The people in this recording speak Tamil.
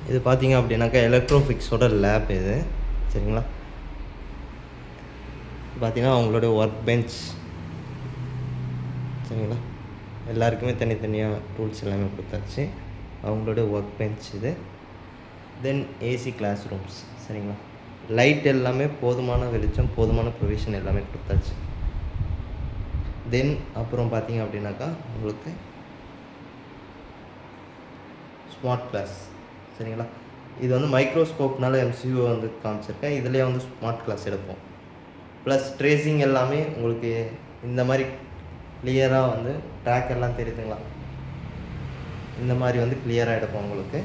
இது பார்த்தீங்க அப்படின்னாக்கா எலக்ட்ரோஃபிக்ஸோட லேப் இது, சரிங்களா. பார்த்தீங்கன்னா அவங்களோட ஒர்க் பெஞ்ச், சரிங்களா. எல்லாருக்குமே தனித்தனியாக டூல்ஸ் எல்லாமே கொடுத்தாச்சு. அவங்களோட ஒர்க் பெஞ்ச் இது. தென் ஏசி கிளாஸ் ரூம்ஸ், சரிங்களா. லைட் எல்லாமே போதுமான வெளிச்சம், போதுமான ப்ரொவிஷன் எல்லாமே கொடுத்தாச்சு. தென் அப்புறம் பார்த்தீங்க அப்படின்னாக்கா உங்களுக்கு ஸ்மார்ட் கிளாஸ், சரிங்களா. இது வந்து மைக்ரோஸ்கோப்னால எம்சியூ வந்து காமிச்சிருக்கேன். இதிலே வந்து ஸ்மார்ட் கிளாஸ் எடுப்போம். ப்ளஸ் ட்ரேசிங் எல்லாமே உங்களுக்கு இந்த மாதிரி கிளியராக வந்து ட்ராக் எல்லாம் தெரியுதுங்களா, இந்த மாதிரி வந்து கிளியராக எடுப்போம் உங்களுக்கு.